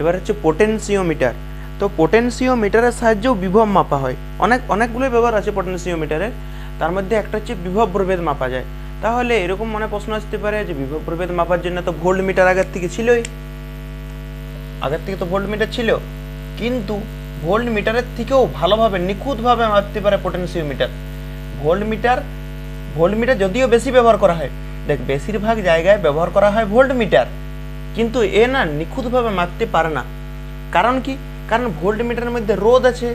এবার হচ্ছে পোটেনশিওমিটার। তো পোটেনশিওমিটারের সাহায্যেও বিভব মাপা হয়। অনেকগুলো ব্যবহার আছে পোটেনশিওমিটারের, তার মধ্যে একটা হচ্ছে বিভব প্রভেদ মাপা যায়। তাহলে এরকম মনে প্রশ্ন আসতে পারে যে বিভব প্রভেদ মাপার জন্য তো ভোল্টমিটার আগের থেকে ছিলই, আগের থেকে তো ভোল্টমিটার ছিল, কিন্তু ভোল্টমিটারের থেকেও ভালোভাবে নিখুঁতভাবে মাপতে পারে পোটেনশিওমিটার। ভোল্টমিটার যদিও বেশি ব্যবহার করা হয়, দেখ বেশিরভাগ জায়গায় ব্যবহার করা হয় ভোল্টমিটার, কিন্তু এ না নিখুঁতভাবে মাপতে পারে না। কারণ কি? কারণ ভোল্টমিটারের মধ্যে রোধ আছে,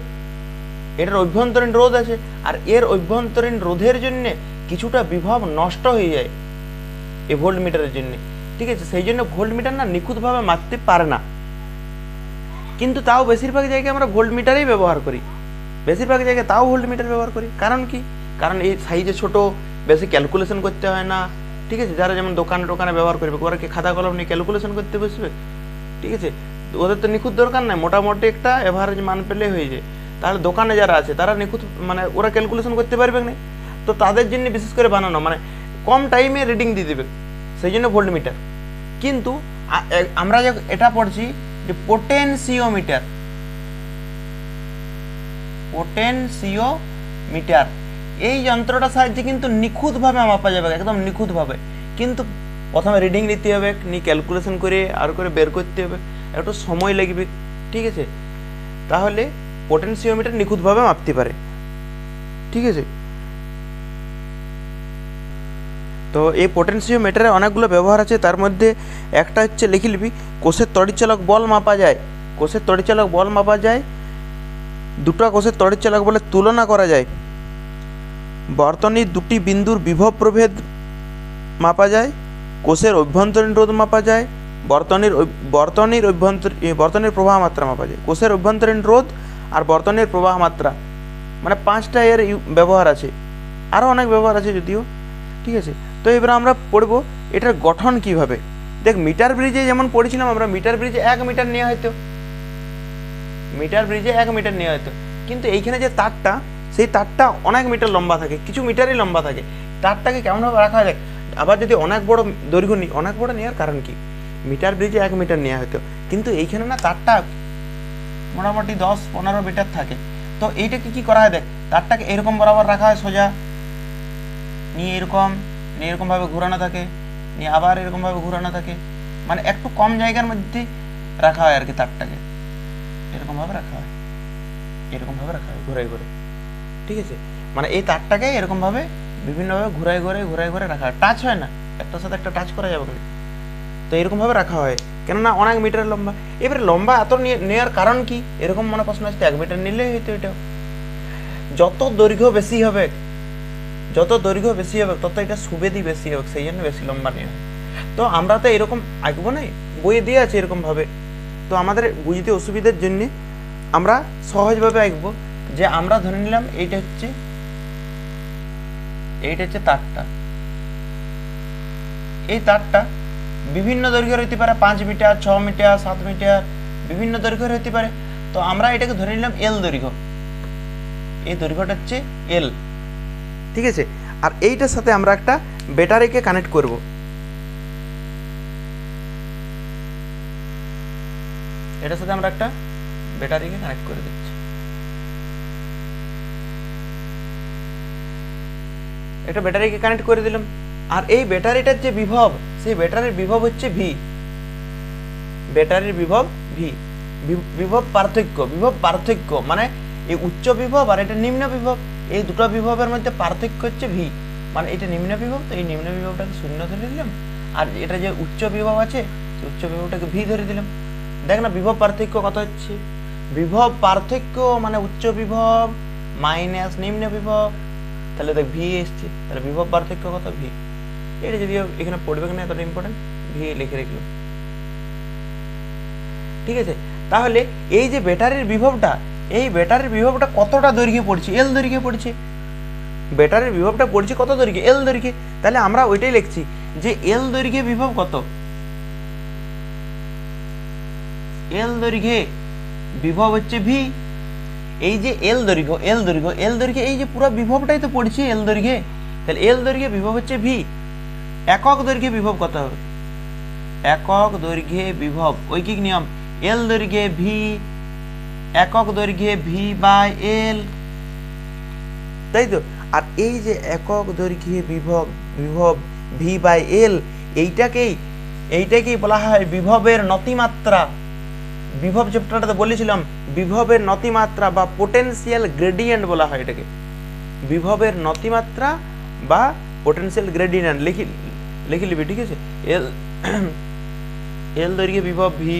এটার অভ্যন্তরীণ রোধ আছে, আর এর অভ্যন্তরীণ রোধের জন্য কিছুটা বিভব নষ্ট হয়ে যায় এই ভোল্টমিটারের জন্য। ঠিক আছে, সেই জন্য ভোল্টমিটার না নিখুঁতভাবে মাপতে পারে না। কিন্তু তাও বেশিরভাগ জায়গায় আমরা ভোল্টমিটারই ব্যবহার করি, বেশিরভাগ জায়গায় তাও ভোল্টমিটার ব্যবহার করি। কারণ কি? কারণ এই সাইজে ছোট, বেশি ক্যালকুলেশন করতে হয় না। ঠিক আছে, যারা যেমন দোকানে ব্যবহার করবে, ওরা কি খাতা কলম নিয়ে ক্যালকুলেশন করতে বসবে? ঠিক আছে, ওদের তো নিখুঁত দরকার নাই, মোটামুটি একটা এভারেজ মান পেলে হয়ে যায়। তাহলে দোকানে যারা আছে তারা নিখুঁত মানে ওরা ক্যালকুলেশন করতে পারবে না, তো তাদের জন্য বিশেষ করে বানানো, মানে কম টাইমে রিডিং দিয়ে দেবে, সেই জন্য ভোল্টমিটার। কিন্তু আমরা যে এটা পড়ছি যে পোটেনশিওমিটার, এই যন্ত্রটার সাহায্যে কিন্তু নিখুঁতভাবে মাপা যাবে, একদম নিখুঁতভাবে। কিন্তু প্রথমে রিডিং নিতে হবে, নিয়ে ক্যালকুলেশন করে আর করে বের করতে হবে, একটু সময় লাগবে। ঠিক আছে, তাহলে পোটেনশিওমিটার নিখুঁতভাবে মাপতে পারে। ঠিক আছে, তো এই পোটেনশিওমিটারে অনেকগুলো ব্যবহার আছে, তার মধ্যে একটা হচ্ছে লিখে নিবি, কোষের তড়িৎচালক বল মাপা যায়। কোষের তড়িৎচালক বল মাপা যায়, দুটো কোষের তড়িৎচালক বলে তুলনা করা যায়, বর্তনীর দুটি বিন্দুর বিভব প্রভেদ মাপা যায়, কোষের অভ্যন্তরীণ রোধ মাপা যায়, বর্তনীর প্রবাহ মাত্রা মাপা যায়। কোষের অভ্যন্তরীণ রোধ আর বর্তনীর প্রবাহ মাত্রা, মানে 5টা এর ব্যবহার আছে, আরও অনেক ব্যবহার আছে যদিও। ঠিক আছে, তো এবার আমরা পড়বো এটার গঠন কিভাবে। দেখ মিটার ব্রিজে যেমন পড়েছিলাম আমরা, মিটার ব্রিজে 1 মিটার নেওয়া হয়তো, কিন্তু এইখানে যে তারটা, সেই তারটা অনেক মিটার লম্বা থাকে, কিছু মিটারই লম্বা থাকে। তারটাকে কেমনভাবে রাখা যায়? আবার যদি অনেক বড় দৈর্ঘ্য নিই, অনেক বড় নেওয়ার কারণ কি, মিটার ব্রিজে 1 মিটার নেওয়া হতো, কিন্তু এইখানে না তারটা মোটামুটি 10-15 মিটার থাকে। তো এইটাকে কি করা হয়, দেখ তারটাকে এরকম বরাবর রাখা হয় সোজা, নিয়ে এরকমভাবে ঘোরানো থাকে, নিয়ে আবার এরকমভাবে ঘোরানো থাকে, মানে একটু কম জায়গার মধ্যে রাখা হয় আর কি। তারটাকে এরকমভাবে রাখা হয় ঘুরে ঘুরে। ঠিক আছে, মানে এই তারটাকে এরকমভাবে বিভিন্নভাবে ঘুরাই ঘুরে রাখা হয়, টাচ হয় না, একটার সাথে একটা টাচ করা যাবে না, তো এরকমভাবে রাখা হয়, কেননা অনেক মিটার লম্বা। এবারে লম্বা এত নেওয়ার কারণ কি, এরকম মনে প্রশ্ন আসছে, 1 মিটার নিলেই হইতো। এটাও যত দৈর্ঘ্য বেশি হবে তত এটা সুবেদি বেশি হবে, সেই জন্য বেশি লম্বা নেওয়া হয়। তো আমরা তো এরকম আঁকবো না, বইয়ে দিয়ে আছে এরকমভাবে, তো আমাদের বুঝতে অসুবিধার জন্য আমরা সহজভাবে আঁকবো, যে আমরা ধরে নিলাম এইটা হচ্ছে তারটা। এই তারটা বিভিন্ন দৈর্ঘ্যের হতে পারে, 5 মিটার, 6 মিটার, 7 মিটার, বিভিন্ন দৈর্ঘ্যের হতে পারে। তো আমরা এটাকে ধরে নিলাম এল দৈর্ঘ্য, এই দৈর্ঘ্যটা হচ্ছে এল। ঠিক আছে, আর এইটার সাথে আমরা একটা ব্যাটারিকে কানেক্ট করব। এটার সাথে আমরা একটা ব্যাটারিকে কানেক্ট করে দিচ্ছি। একটা ব্যাটারিকে কানেক্ট করে দিলাম, আর এই ব্যাটারিটার যে বিভব, সেই ব্যাটারির বিভব হচ্ছে ভি। ব্যাটারির বিভব ভি, বিভব পার্থক্য মানে এই উচ্চ বিভব আর এটা নিম্ন বিভব, এই দুটো বিভবের মধ্যে পার্থক্য হচ্ছে ভি। মানে এটা নিম্ন বিভব, তো এই নিম্ন বিভবটাকে 0 ধরে দিলাম, আর এটা যে উচ্চ বিভব আছে, সেই উচ্চ বিভবটাকে ভি ধরে দিলাম। দেখ না বিভব পার্থক্য কত হচ্ছে, বিভব পার্থক্য মানে উচ্চ বিভব মাইনাস নিম্ন বিভব, তাহলে দেখ ভি এসছে, তাহলে বিভব পার্থক্য কত, ভি। এটা যদিও এখানে পড়বে না, এতটা ইম্পর্টেন্ট, ভি লিখে রাখলাম। ঠিক আছে, তাহলে এই যে ব্যাটারির বিভবটা, এই ব্যাটারির বিভবটা কতটা দৈর্ঘ্যে পড়ছে, এল দৈর্ঘ্যে পড়ছে। ব্যাটারির বিভবটা পড়ছে কত দৈর্ঘ্যে, এল দৈর্ঘ্যে, তাহলে আমরা ওইটাই লিখছি যে এল দৈর্ঘ্যে বিভব কত, এল দৈর্ঘ্যে বিভব হচ্ছে ভি। এই যে এল দৈর্ঘ্য এই যে পুরো বিভবটাই তো পড়ছে এল দৈর্ঘ্যে, তাহলে এল দৈর্ঘ্যে বিভব হচ্ছে ভি। একক দৈর্ঘ্যে বিভব কত হবে, একক দৈর্ঘ্যে বিভব ঐকিক নিয়ম, এল দৈর্ঘ্যে ভি, একক দৈর্ঘ্যে ভি বাই এল, তাই তো। আর এই যে একক দৈর্ঘ্যে বিভব বিভব ভি বাই এল, এইটাকেই বলা হয় বিভবের নতিমাত্রা। বিভব চ্যাপ্টারটাতে বলেছিলাম বিভবের নতিমাত্রা বা পোটেনশিয়াল গ্রেডিয়েন্ট বলা হয় এটাকে, বিভবের নতিমাত্রা বা পোটেনশিয়াল গ্রেডিয়েন্ট লিখে নিবি, ঠিক আছে। এল দৈর্ঘ্যে বিভব ভি,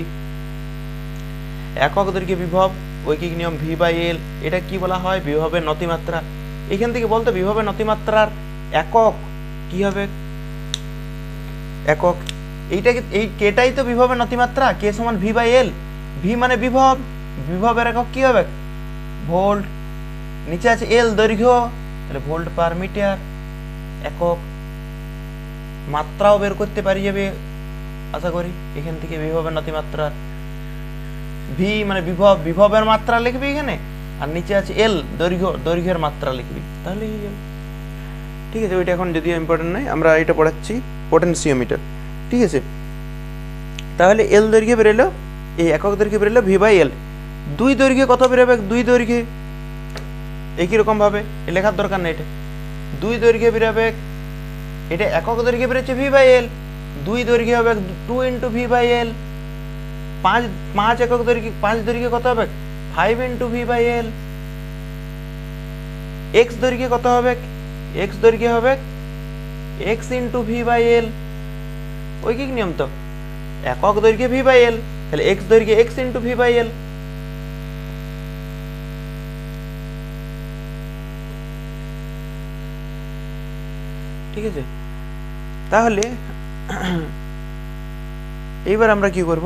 একক দৈর্ঘ্যে বিভব ঐকিক নিয়ম ভি বাই এল, এটা কি বলা হয় বিভবের নতিমাত্রা। এখান থেকে বলতো বিভবের নতিমাত্রার একক কি হবে, একক এই কেটাই তো বিভবের নতিমাত্রা, কে সমান ভি বাই এল, ভি মানে বিভব, বিভবের একক কি হবে ভোল্ট, নিচে আছে এল দৈর্ঘ্য, তাহলে ভোল্ট পার মিটার, একক। মাত্রাও বের করতে পারি যাবে আশা করি এখান থেকে বিভবের নতিমাত্রা, ভি মানে বিভব, বিভবের মাত্রা লিখবি এখানে, আর নিচে আছে এল দৈর্ঘ্য, দৈর্ঘ্যের মাত্রা লিখবি, তাহলে ঠিক আছে। ওইটা এখন যদিও ইম্পর্টেন্ট নয়, আমরা এটা পড়াচ্ছি পোটেনশিওমিটার, ঠিক আছে। তাহলে এল দৈর্ঘ্যে বেরোলো, এই একক দৈর্ঘ্যে বেরোলো ভি বাই এল। দুই দৈর্ঘ্যে কত বেরোবে, দুই দৈর্ঘ্যে একই রকম ভাবে লেখার দরকার নেই, এটা দুই দৈর্ঘ্যে বেরোবে, এটা একক দৈর্ঘ্যে বেরোচ্ছে ভি বাই এল, দুই দৈর্ঘ্যে হবে 2 ইন্টু ভি বাই এল, পাঁচ একক দৈর্ঘ্যে, পাঁচ দৈর্ঘ্যে কত হবে 5 into V by L. X দৈর্ঘ্যে কত হবে, এক্স দৈর্ঘ্যে হবে X into V by L, ঐকিক নিয়ম তো, একক দৈর্ঘ্যে ভি বাই এল, তাহলে এক্স দৈর্ঘ্যে x into V by L. ঠিক আছে, তাহলে এইবার আমরা কি করব,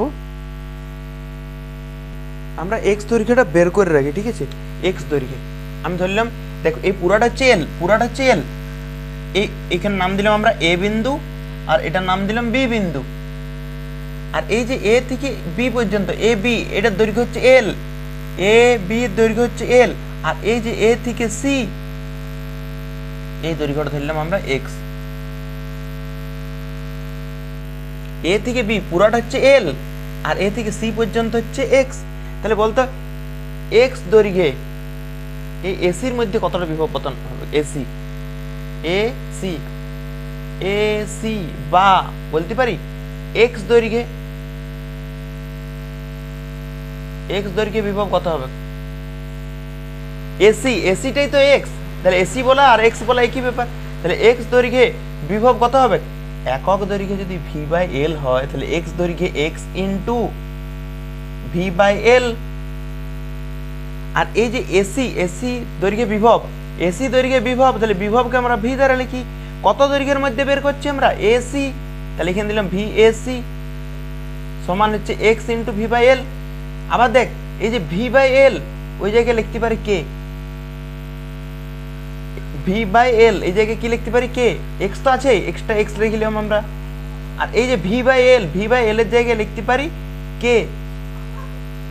আমরা এক্স দৈর্ঘ্যটা বের করে রাখি, ঠিক আছে। এক্স দৈর্ঘ্যে আমি ধরলাম, দেখো এই পুরাটা হচ্ছে এল, পুরাটা হচ্ছে এল, এখানে নাম দিলাম আমরা এ বিন্দু, আর এটার নাম দিলাম বি বিন্দু, আর এই যে এ থেকে বি পর্যন্ত এ বি, এটার দৈর্ঘ্য হচ্ছে এল, এ বি দৈর্ঘ্য হচ্ছে এল, আর এই যে এ থেকে সি, এই দৈর্ঘ্যটা ধরলাম আমরা এক্স। এ থেকে বি পুরাটা হচ্ছে এল, আর এ থেকে সি পর্যন্ত হচ্ছে এক্স, তাহলে বলতো এক্স দৈর্ঘ্যে এই এসির মধ্যে কতটা বিভব পতন হবে, এসি এসি এসি, বা বলতে পারি এক্স দৈর্ঘ্যে, এক্স দৈর্ঘ্যে বিভব কত হবে, এসি, এসিটাই তো এক্স, তাহলে এসি বলা আর এক্স বলা একই ব্যাপার, তাহলে এক্স দৈর্ঘ্যে বিভব কত হবে, একক দৈর্ঘ্যে যদি ভি বাই এল হয়, তাহলে এক্স দৈর্ঘ্যে x into V by L. আর এই যে এসি, এসি দৈর্ঘ্যে বিভব, এসি দৈর্ঘ্যে বিভব, তাহলে বিভবকে আমরা ভি দ্বারা লিখি, কত দৈর্ঘ্যের মধ্যে বের করছি আমরা এসি, তাহলে এখানে দিলাম ভি এসি সমান হচ্ছে x into V by L. আবার দেখ এই যে ভি বাই এল, ওই জায়গায় লিখতে পারি কে, ভি বাই এল এই জায়গায় কি লিখতে পারি কে, এক্স তো আছে, এক্সটা এক্স লিখলাম আমরা, আর এই যে V by L, V by L এর জায়গায় লিখতে পারি কে,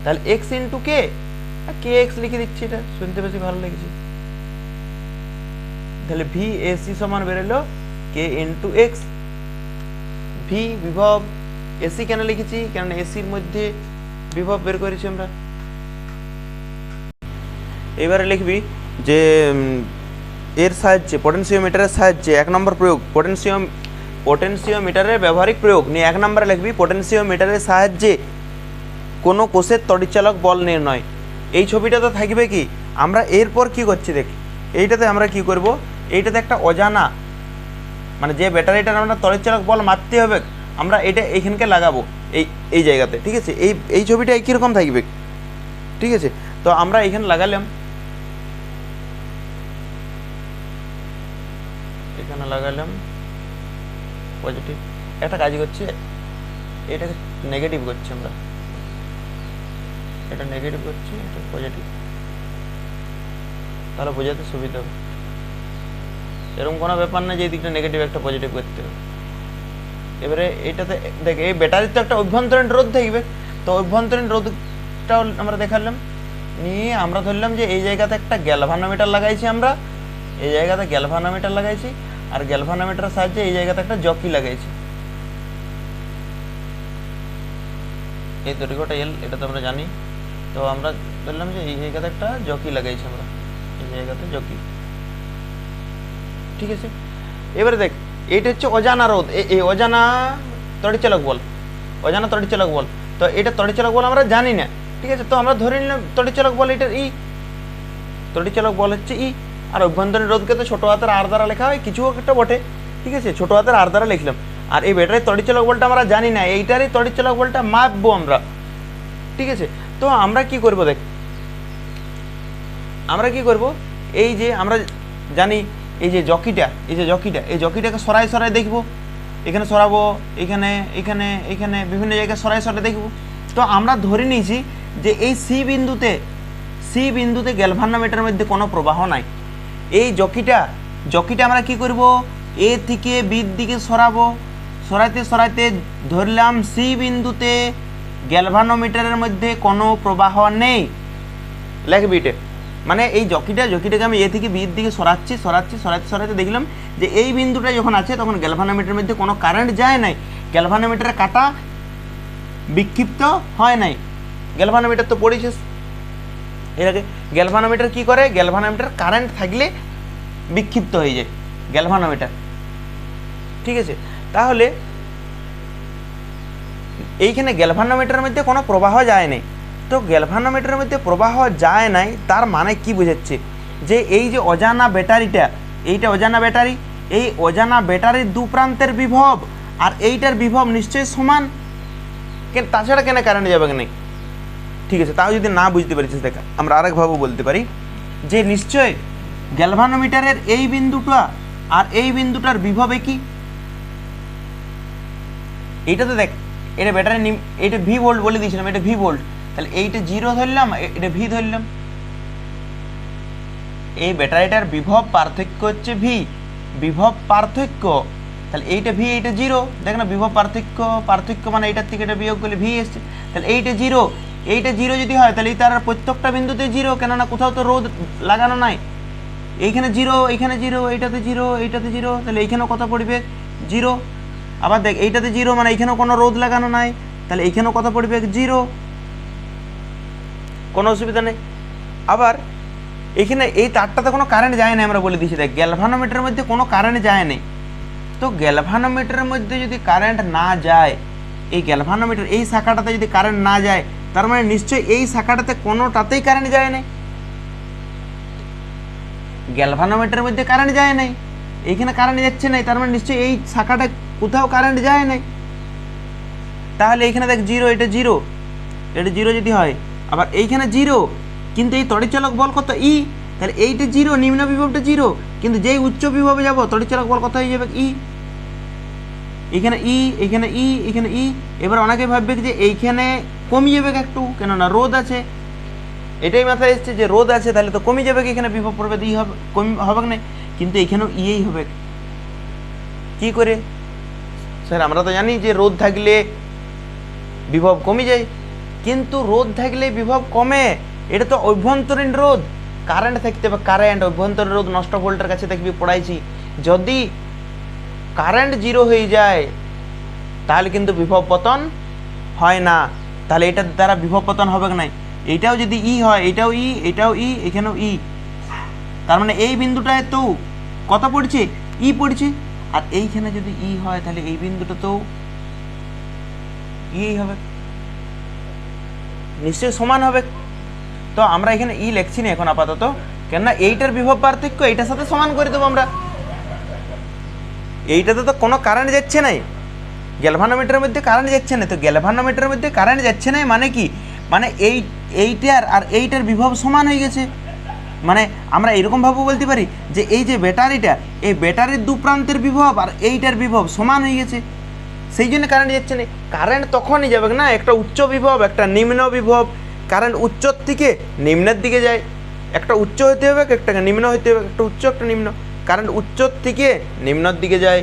তাহলে x into K, K x লিখে দিচ্ছি, এটা শুনতে বেশি ভালো লেগেছে, তাহলে ভি এসি সমান বেরোলো কে ইন্টু এক্স। ভি বিভব, এসি কেন লিখেছি, কারণ এসির মধ্যে বিভব বের করেছি আমরা। এবারে লিখবি যে এর সাহায্যে, পটেনশিওমিটারের সাহায্যে, এক নম্বর প্রয়োগ, পটেনশিওমিটারের ব্যবহারিক প্রয়োগ নিয়ে এক নম্বরে লিখবি পটেনশিওমিটারের সাহায্যে কোনো কোষের তড়িৎচালক বল নির্ণয়। এই ছবিটা তো থাকবে কি, আমরা এরপর কি করছি দেখ, এইটাতে আমরা কি করব, এইটাতে একটা অজানা, মানে যে ব্যাটারিটার আমরা তড়িৎচালক বল মাপতে হবে, আমরা এটা এইখানকে লাগাবো এই জায়গাতে, ঠিক আছে। এই ছবিটা একই রকম থাকবে, ঠিক আছে। তো আমরা এখানে লাগালাম, এখানে লাগালাম পজিটিভ, একটা কাজ করছে, এটাকে নেগেটিভ করছি আমরা, এটা নেগেটিভ করছি, এটা পজিটিভ, তাহলে বোঝাতে সুবিধা হবে। এরকম কোনো ব্যাপার না যে এই দিকটা নেগেটিভ একটা পজিটিভ করতে হবে। এবারে এটাতে দেখ, এই ব্যাটারির তো একটা অভ্যন্তরীণ রোধ থাকবে, তো অভ্যন্তরীণ রোধটাও আমরা দেখালাম, নিয়ে আমরা ধরলাম যে এই জায়গাতে একটা গ্যালভানোমিটার লাগাইছি, আমরা এই জায়গাতে গ্যালভানোমিটার লাগাইছি, আর গ্যালভানোমিটারের সাহায্যে এই জায়গাতে একটা জকি লাগাইছি। এই দৈর্ঘ্যটা এল, এটা তো আমরা জানি। তো আমরা ধরলাম যে এই জায়গাতে একটা জকি লাগাইছি আমরা, এই জায়গাতে জকি, ঠিক আছে। এবারে দেখ এইটা হচ্ছে অজানা রোধ, এই অজানা তড়িৎচালক বল, অজানা তড়িৎচালক বল। তো এটা তড়িৎচালক বল আমরা জানি না, ঠিক আছে। তো আমরা ধরে নিলাম তড়িৎচালক বল এটার ই, তড়িৎচালক বল হচ্ছে ই। আর অভ্যন্তরীণ রোধকে তো ছোটো হাতের আর দ্বারা লেখা হয়, কিছু একটা বটে, ঠিক আছে, ছোটো হাতের আর দ্বারা লিখলাম। আর এই ব্যাটারির তড়িৎচালক বলটা আমরা জানি না, এইটারই তড়িৎচালক বলটা মাপবো আমরা, ঠিক আছে। তো আমরা কি করব দেখ, আমরা কি করব, এই যে আমরা জানি এই যে জকিটা, এই যে জকিটা, এই জকিটাকে সরাই সরাই দেখব, এখানে সরাবো, এখানে এখানে এখানে বিভিন্ন জায়গায় সরাই সরাই দেখব। তো আমরা ধরে নিয়েছি যে এই সি বিন্দুতে গ্যালভানোমিটারের মধ্যে কোনো প্রবাহ নাই। এই জকিটা আমরা কি করব, এ থেকে বির দিকে সরাবো, সরাইতে সরাইতে ধরলাম সি বিন্দুতে গ্যালভানোমিটারের মধ্যে কোনো প্রবাহ নেই, লিখবি এটা। মানে এই জকিটাকে আমি এ থেকে বির দিকে সরাইতে দেখলাম যে এই বিন্দুটা যখন আছে তখন গ্যালভানোমিটারের মধ্যে কোনো কারেন্ট যায় নাই, গ্যালভানোমিটারের কাটা বিক্ষিপ্ত হয় নাই। গ্যালভানোমিটার তো পড়েছিস এর আগে। গ্যালভানোমিটার কি করে, গ্যালভানোমিটার কারেন্ট থাকলে বিক্ষিপ্ত হয়ে যায় গ্যালভানোমিটার, ঠিক আছে। তাহলে এইখানে গ্যালভানোমিটারের মধ্যে কোনো প্রবাহ যায় নাই। তো গ্যালভানোমিটারের মধ্যে প্রবাহ যায় নাই তার মানে কি বোঝাচ্ছে, যে এই যে অজানা ব্যাটারিটা, এইটা অজানা ব্যাটারি, এই অজানা ব্যাটারির দু প্রান্তের বিভব আর এইটার বিভব নিশ্চয়ই সমান, তাছাড়া কেন কারেন্ট যাবে না, ঠিক আছে। তাও যদি না বুঝতে পারিস দেখা, আমরা আরেকভাবে বলতে পারি যে নিশ্চয় গ্যালভানোমিটারের এই বিন্দুটা আর এই বিন্দুটার বিভব একই। এইটাতে দেখ, এটা ব্যাটারি, এটা ভি ভোল্ট বলে দিয়েছিলাম, এটা ভি ভোল্ট, তাহলে এইটা 0 ধরলাম, এটা ভি ধরলাম। এই ব্যাটারিটার বিভব পার্থক্য হচ্ছে ভি, বিভব পার্থক্য, তাহলে এইটা ভি, এইটা 0, দেখ না বিভব পার্থক্য মানে এইটার থেকে এটা বিয়োগ করলে ভি এসছে, তাহলে এইটা 0, এইটা 0 যদি হয় তাহলে তার প্রত্যেকটা বিন্দুতে 0, কেননা কোথাও তো রোধ লাগানো নাই। এইখানে 0, এইখানে 0, এইটাতে 0, এইটাতে 0, তাহলে এইখানেও কত পড়বে 0। আবার দেখ এইটাতে 0 মানে এইখানেও কোনো রোধ লাগানো নাই, তাহলে এইখানেও কত পড়বে 0, কোনো অসুবিধা নেই। আবার এখানে এই তারটাতে কোনো কারেন্ট যায় না, আমরা বলে দিয়েছি দেখ গ্যালভানোমিটারের মধ্যে কোনো কারেন্ট যায় না। তো গ্যালভানোমিটারের মধ্যে যদি কারেন্ট না যায়, এই গ্যালভানোমিটার এই শাখাটাতে যদি কারেন্ট না যায়, তার মানে নিশ্চয়ই এই শাখাটাতে কোনোটাতেই কারেন্ট যায় নাই। গ্যালভানোমিটারের মধ্যে কারেন্ট যায় নাই, এইখানে কারেন্ট যাচ্ছে নাই, তার মানে নিশ্চয়ই এই শাখাটা কোথাও কারেন্ট যায় নাই। তাহলে এইখানে দেখ 0, এটা 0, এটা 0 যদি হয়, আবার এইখানে 0, কিন্তু এই তড়িৎচালক বল কত ই, তাহলে এইটা 0, নিম্ন বিভবটা 0, কিন্তু যেই উচ্চ বিভবে যাব তড়িৎচালক বল কত হয়ে যাবে ই, এখানে ই, এখানে ই, এখানে ই। এবার অনেকে ভাববে যে এইখানে কমে যাবে একটু, কেননা রোধ আছে, এটাই মাথায় এসছে যে রোধ আছে, তাহলে তো কমে যাবে, এখানে বিভব পড়বে, ই হবে, কম হবে না, কিন্তু এখানেও ইয়েই হবে। কি করে স্যার, আমরা তো জানি যে রোধ থাকলে বিভব কমে যায়, কিন্তু রোধ থাকলে বিভব কমে, এটা তো অভ্যন্তরীণ রোধ, কারেন্ট থাকতে হবে, কারেন্ট অভ্যন্তরীণ রোধ নষ্ট ভোল্টের কাছে দেখবি পড়াইছি, যদি কারেন্ট 0 হয়ে যায় তাহলে কিন্তু বিভব পতন হয় না, তাহলে এটার দ্বারা বিভব পতন হবে না। এইটাও যদি ই হয়, এটাও ই, এটাও ই, এখানেও ই, তার মানে এই বিন্দুটায় তো কত পড়ছে ই পড়ছে, আর এইখানে যদি ই হয় তাহলে এই বিন্দুটা তো ই হবে, নিশ্চয়ই সমান হবে। তো আমরা এখানে ই লিখছি না এখন আপাতত, কেননা এইটার বিভব পার্থক্য এইটার সাথে সমান করে দেবো আমরা। এইটাতে তো কোনো কারেন্ট যাচ্ছে না, গ্যালভানোমিটারের মধ্যে কারেন্ট যাচ্ছে না, তো গ্যালভানোমিটারের মধ্যে কারেন্ট যাচ্ছে না মানে কি, মানে এইটার আর এইটার বিভব সমান হয়ে গেছে। মানে আমরা এরকমভাবে বলতে পারি যে এই যে ব্যাটারিটা, এই ব্যাটারির দু প্রান্তের বিভব আর এইটার বিভব সমান হয়ে গেছে, সেই জন্য কারেন্ট যাচ্ছে না। কারেন্ট তখনই যাবে না, একটা উচ্চ বিভব একটা নিম্ন বিভব, কারেন্ট উচ্চর থেকে নিম্নের দিকে যায়, একটা উচ্চ হতে হবে, একটা নিম্ন হতে হবে, একটা উচ্চ একটা নিম্ন, কারেন্ট উচ্চর থেকে নিম্নর দিকে যায়।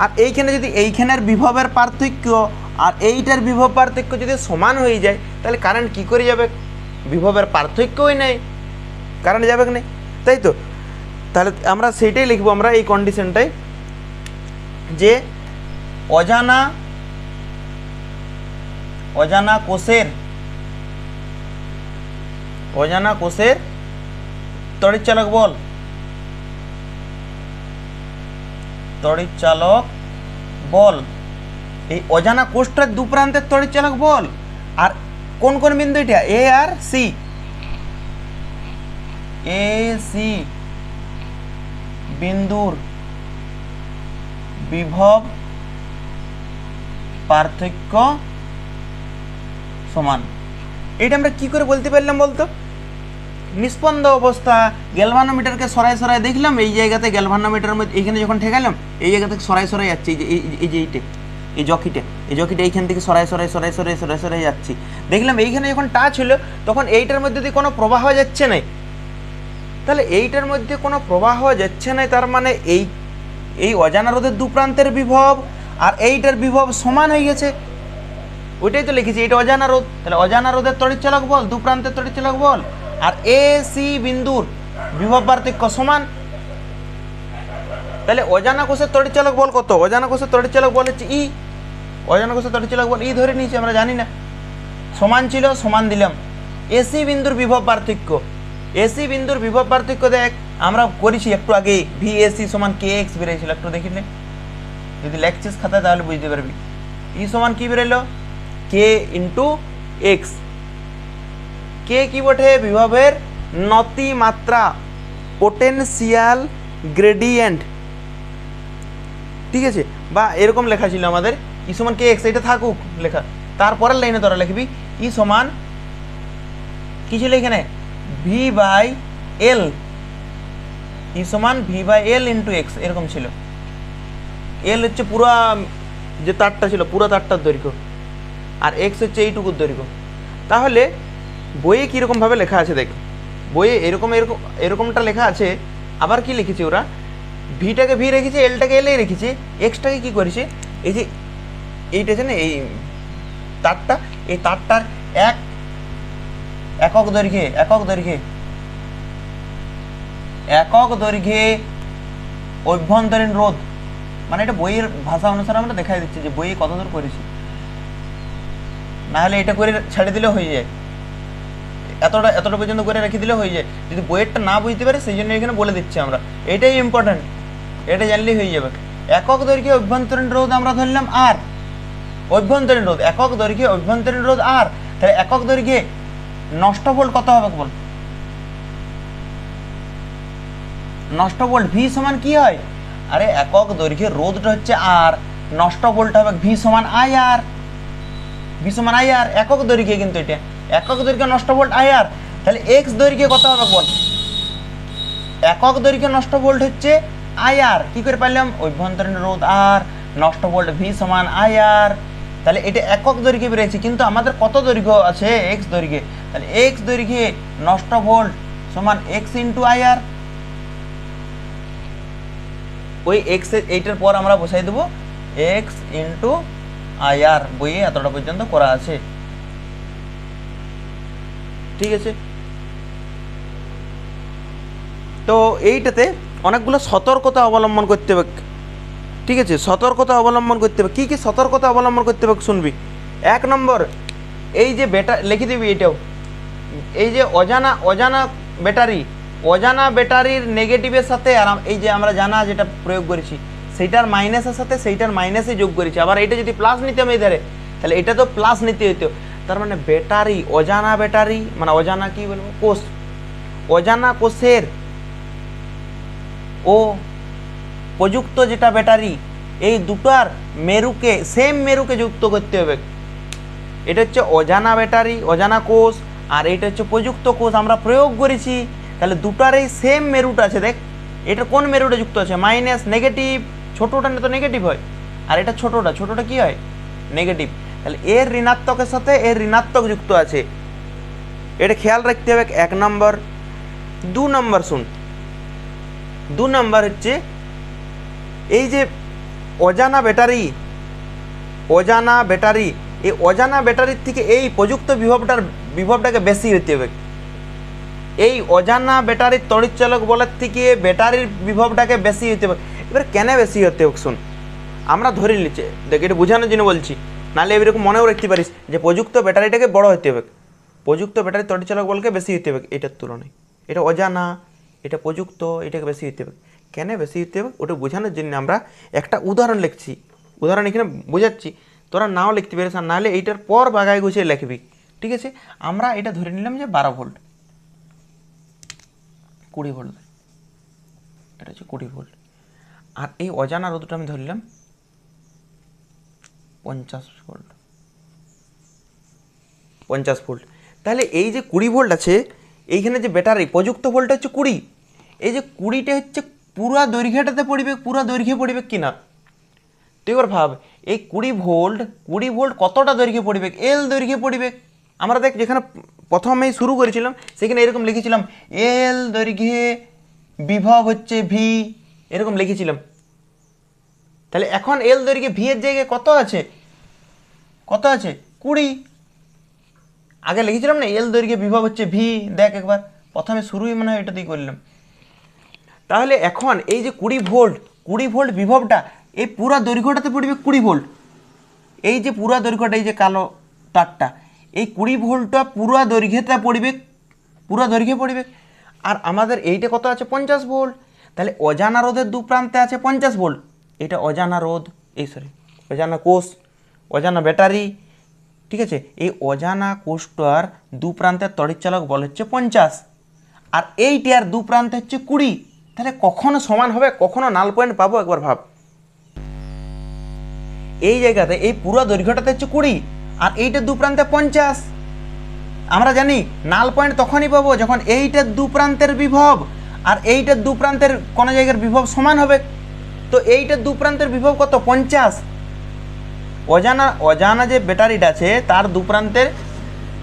আর এইখানে যদি এইখানের বিভবের পার্থক্য আর এইটার বিভব পার্থক্য যদি সমান হয়ে যায়, তাহলে কারেন্ট কি করে যাবে, বিভবের পার্থক্যই নেই, কারেন্ট যাবে না, তাই তো। তাহলে আমরা সেইটাই লিখবো, আমরা এই কন্ডিশনটাই, যে অজানা অজানা কোষের তড়িৎচালক বল, এই অজানা কোষটার দু প্রান্তের তড়িৎচালক বল। আর কোন কোন বিন্দু এটা, এ আর সি, এ সি বিন্দুর বিভব পার্থক্য সমান। এটা আমরা কি করে বলতে পারলাম বলতো? নিস্পন্দ অবস্থা, গ্যালভানোমিটারকে সরাই সরাই দেখলাম, এই জায়গাতে গ্যালভানোমিটারের মধ্যে এইখানে যখন ঠেকালাম এই জায়গা থেকে সরাই সরাই যাচ্ছে, এই জকিটা এইখান থেকে সরাই সরাই যাচ্ছি, দেখলাম এইখানে যখন টাচ হলো তখন এইটার মধ্যে দিয়ে কোনো প্রবাহ যাচ্ছে না। তাহলে এইটার মধ্যে কোনো প্রবাহ যাচ্ছে না, তার মানে এই অজানা রোধের দু প্রান্তের বিভব আর এইটার বিভব সমান হয়ে গেছে। ওইটাই তো লিখেছি, এটা অজানা রোধ, তাহলে অজানা রোধের তড়িৎচালক বল, দু প্রান্তের তড়িৎচালক বল আর এ সি বিন্দুর বিভব পার্থক্য সমান। তাহলে অজানা কোষের তড়িৎচালক বল কত? অজানা কোষের তড়িৎচালক বল হচ্ছে ই, অজানা কোষের তড়িৎচালক বল ই ধরে নিয়েছি, আমরা জানি না, সমান ছিল সমান দিলাম। এসি বিন্দুর বিভব পার্থক্য, এসি বিন্দুর বিভব পার্থক্য দেখ আমরা করেছি একটু আগে, ভি এসি সমান কে এক্স বেরিয়েছিল, একটু দেখিলে যদি লেখছিস খাতায় তাহলে বুঝতে পারবি। ই সমান কি বেরোলো, কে ইন্টু এক্স। কে কি বটে? বিভবের নতি মাত্রা, পোটেনশিয়াল গ্রেডিয়েন্ট, ঠিক আছে, বা এরকম লেখা ছিল আমাদের ই সমান কে এক্স, এটা থাকুক লেখা। তারপরের লাইনে তোরা লিখবি ই সমান কি ছিল এখানে, ভি বাই এল, ই সমান V by L into x, এরকম ছিল। এল হচ্ছে পুরা যে তারটা ছিল, পুরো তারটার দৈর্ঘ্য, আর এক্স হচ্ছে এইটুকুর দৈর্ঘ্য। তাহলে বইয়ে কীরকমভাবে লেখা আছে দেখ, বইয়ে এরকমটা লেখা আছে। আবার কি লিখেছে ওরা, ভিটাকে ভি রেখেছে, এলটাকে এলেই রেখেছে, এক্সটাকে কী করেছে, এই যে এইটা আছে না এই তারটা, এই তারটার একক দৈর্ঘ্যে অভ্যন্তরীণ রোধ, মানে এটা বইয়ের ভাষা অনুসারে আমরা দেখাই দিচ্ছি যে বইয়ে কত দূর করেছি, নাহলে এটা করে ছেড়ে দিলে হয়ে যায়, এতটা পর্যন্ত করে রেখে দিলে হয়ে যায়। যদি বইয়েরটা না বুঝতে পারে সেই জন্য এখানে বলে দিচ্ছি আমরা, এটাই ইম্পর্ট্যান্ট, এটা জানলেই হয়ে যাবে। একক দৈর্ঘ্যে অভ্যন্তরীণ রোধ আমরা ধরলাম আর, অভ্যন্তরীণ রোধ, একক দৈর্ঘ্যে অভ্যন্তরীণ রোধ আর, তাহলে একক দৈর্ঘ্যে নষ্ট ভোল্ট কত হবে বল, নষ্ট ভোল্ট ভি সমান কি হয়, আরে একক দৈর্ঘ্যে রোধটা হচ্ছে আর, নষ্ট ভোল্ট হবে ভি সমান আই আর, ভি সমান আই আর, একক দৈর্ঘ্যে কিন্তু এটা একক দৈর্ঘ্যে নষ্ট ভোল্ট আই আর। তাহলে এক্স দৈর্ঘ্যে কত হবে বল, একক দৈর্ঘ্যে নষ্ট ভোল্ট হচ্ছে আই আর, কি করে পাইলাম, অভ্যন্তরীণ রোধ আর, নষ্ট ভোল্ট ভি সমান আই আর। তাহলে এটা একক দৈর্ঘ্যে বেরিয়েছে, কিন্তু আমাদের কত দৈর্ঘ্য আছে, এক্স দৈর্ঘ্যে, তাহলে এক্স দৈর্ঘ্যে নষ্ট ভোল্ট সমান এক্স ইন্টু আই আর। ওই এক্স এইটার পর আমরা বসাই দেবো এক্স ইন্টু আই আর, বইয়ে এতটা পর্যন্ত করা আছে, ঠিক আছে। তো এইটাতে অনেকগুলো সতর্কতা অবলম্বন করতে হবে, ঠিক আছে, সতর্কতা অবলম্বন করতে হবে। কী কী সতর্কতা অবলম্বন করতে হবে শুনবি। 1 নম্বর, এই যে লিখে দিবি এটাও, এই যে অজানা ব্যাটারির নেগেটিভের সাথে আর এই যে আমরা জানা যেটা প্রয়োগ করেছি সেইটার মাইনাসের সাথে সেইটার মাইনাসে যোগ করেছি। আবার এটা যদি প্লাস নিতাম এই ধারে, তাহলে এটা তো প্লাস নিতে হইতো। তার মানে ব্যাটারি, অজানা ব্যাটারি মানে অজানা কি বলবো, কোষ, অজানা কোষের ও প্রযুক্ত যেটা ব্যাটারি, এই দুটার মেরুকে, সেম মেরুকে যুক্ত করতে হবে। এটা হচ্ছে অজানা ব্যাটারি, অজানা কোষ, আর এটা হচ্ছে প্রযুক্ত কোষ আমরা প্রয়োগ করেছি। তাহলে দুটার এই সেম মেরুটা আছে, দেখ এটা কোন মেরুটা যুক্ত আছে, মাইনাস নেগেটিভ, ছোটোটা তো নেগেটিভ হয়, আর এটা ছোটোটা কি হয়, নেগেটিভ। তাহলে এর ঋণাত্মকের সাথে এর ঋণাত্মক যুক্ত আছে, এটা খেয়াল রাখতে হবে 1 নম্বর। 2 নম্বর শুন, 2 নম্বর হচ্ছে এই যে অজানা ব্যাটারি, এই অজানা ব্যাটারির থেকে এই প্রযুক্ত বিভবটাকে বেশি হতে হবে। এই অজানা ব্যাটারির তড়িৎচালক বলের থেকে ব্যাটারির বিভবটাকে বেশি হতে হবে। এবার কেন বেশি হতে হবে শুন, আমরা ধরে নিচ্ছি, দেখ এটা বোঝানোর জন্য বলছি, নাহলে এরকম মনেও রাখতে পারিস যে প্রযুক্ত ব্যাটারিটাকে বড় হতে হবে, প্রযুক্ত ব্যাটারি তড়িৎচালক বলকে বেশি হতে হবে এটার তুলনায়। এটা অজানা, এটা প্রযুক্ত, এটাকে বেশি হতে হবে। কেন বেশি হতে হবে ওটা বোঝানোর জন্য আমরা একটা উদাহরণ লিখছি, উদাহরণ এখানে বোঝাচ্ছি, তোরা নাও লিখতে পারিস, আর নাহলে এইটার পর বাগায় গুছিয়ে লিখবি। ঠিক আছে, আমরা এটা ধরে নিলাম যে 12 ভোল্ট, 20 ভোল্ট, এটা হচ্ছে 20 ভোল্ট। আর এই অজানা রোধটা আমি ধরলাম 50 ভোল্ট, 50 ভোল্ট। তাহলে এই যে 20 ভোল্ট আছে, এইখানে যে ব্যাটারি প্রযুক্ত ভোল্ট হচ্ছে 20, এই যে 20টা হচ্ছে পুরা দৈর্ঘ্যটাতে পড়বে, পুরা দৈর্ঘ্যে পড়বে কিনা। তুই এবার ভাব এই 20 ভোল্ট কতটা দৈর্ঘ্যে পড়বে, এল দৈর্ঘ্যে পড়বে। আমরা দেখ যেখানে প্রথমেই শুরু করেছিলাম সেখানে এরকম লিখেছিলাম এল দৈর্ঘ্যে বিভব হচ্ছে ভি, এরকম লিখেছিলাম। তাহলে এখন এল দৈর্ঘ্যে ভি এর জায়গায় কত আছে, কত আছে 20। আগে লিখেছিলাম না এল দৈর্ঘ্যে বিভব হচ্ছে ভি, দেখ একবার প্রথমে শুরুই মনে হয় এটা দিয়ে করলাম। তাহলে এখন এই যে 20 ভোল্ট বিভবটা এই পুরা দৈর্ঘ্যটাতে পড়বে 20 ভোল্ট। এই যে পুরা দৈর্ঘ্যটা, এই যে কালো তারটা, এই 20 ভোল্টটা পুরা দৈর্ঘ্যটা পড়বে, পুরা দৈর্ঘ্যে পড়বে। আর আমাদের এইটা কত আছে 50 ভোল্ট। তাহলে অজানা রোধের দু প্রান্তে আছে 50 ভোল্ট, এটা অজানা রোধ, অজানা কোষ, অজানা ব্যাটারি। ঠিক আছে, এই অজানা কোষটার দু প্রান্তের তড়িৎচালক বল হচ্ছে 50, আর এইটার দু প্রান্তে হচ্ছে 20। তাহলে কখনো সমান হবে, কখনো নাল পয়েন্ট পাবো, একবার ভাব। এই জায়গাতে এই পুরো দৈর্ঘ্যটাতে হচ্ছে 20 আর এইটার দু প্রান্তে 50। আমরা জানি নাল পয়েন্ট তখনই পাবো যখন এইটার দু প্রান্তের বিভব আর এইটার দু প্রান্তের কোনো জায়গার বিভব সমান হবে। তো এইটার দু প্রান্তের বিভব কত 50। অজানা যে ব্যাটারিটা আছে তার দু প্রান্তের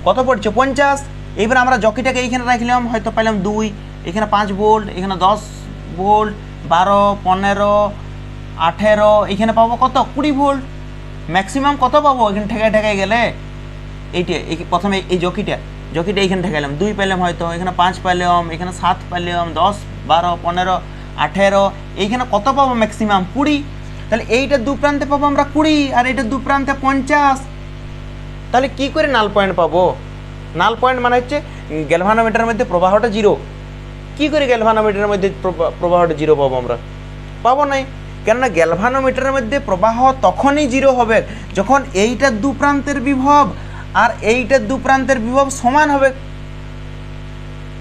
কত পড়ছে 50। এইবার আমরা জকিটাকে এইখানে রাখলাম, হয়তো পাইলাম 2, এখানে 5 ভোল্ট, এখানে 10 ভোল্ট, 12, 15, 18, এখানে পাবো কত 20 ভোল্ট। ম্যাক্সিমাম কত পাবো এখানে ঠেকায় গেলে, এইটা প্রথমে এই জকিটা এইখানে ঠেকাইলাম, 2 পাইলাম, হয়তো এখানে 5 পাইলাম, এখানে 7 পাইলাম, 10, 12, 15, 18, এইখানে কত পাবো ম্যাক্সিমাম 20। তাহলে এইটার দু প্রান্তে পাবো আমরা 20 আর এইটার দু প্রান্তে 50। তাহলে কি করে নাল পয়েন্ট পাবো? নাল পয়েন্ট মানে হচ্ছে গ্যালভানোমিটারের মধ্যে প্রবাহটা 0। কি করে গ্যালভানোমিটারের মধ্যে প্রবাহটা 0 পাবো? আমরা পাবো নাই, কেননা গ্যালভানোমিটারের মধ্যে প্রবাহ তখনই 0 হবে যখন এইটার দু প্রান্তের বিভব আর এইটার দু প্রান্তের বিভব সমান হবে।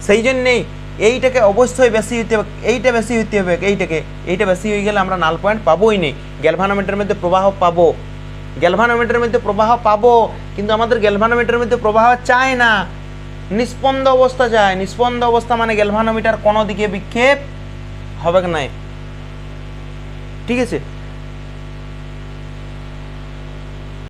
সেই জন্যেই এইটাকে অবশ্যই বেশি হতে হবে, এইটা বেশি হতে হবে, এইটা বেশি হয়ে গেলে আমরা নাল পয়েন্ট পাবোই নেই। গ্যালভানোমিটারের মধ্যে প্রবাহ পাবো, গ্যালভানোমিটারের মধ্যে প্রবাহ পাবো, কিন্তু আমাদের গ্যালভানোমিটারের মধ্যে প্রবাহ চায় না, নিষ্পন্দ অবস্থা চায়। নিষ্পন্দ অবস্থা মানে গ্যালভানোমিটার কোনো দিকে বিক্ষেপ হবে না। ঠিক আছে।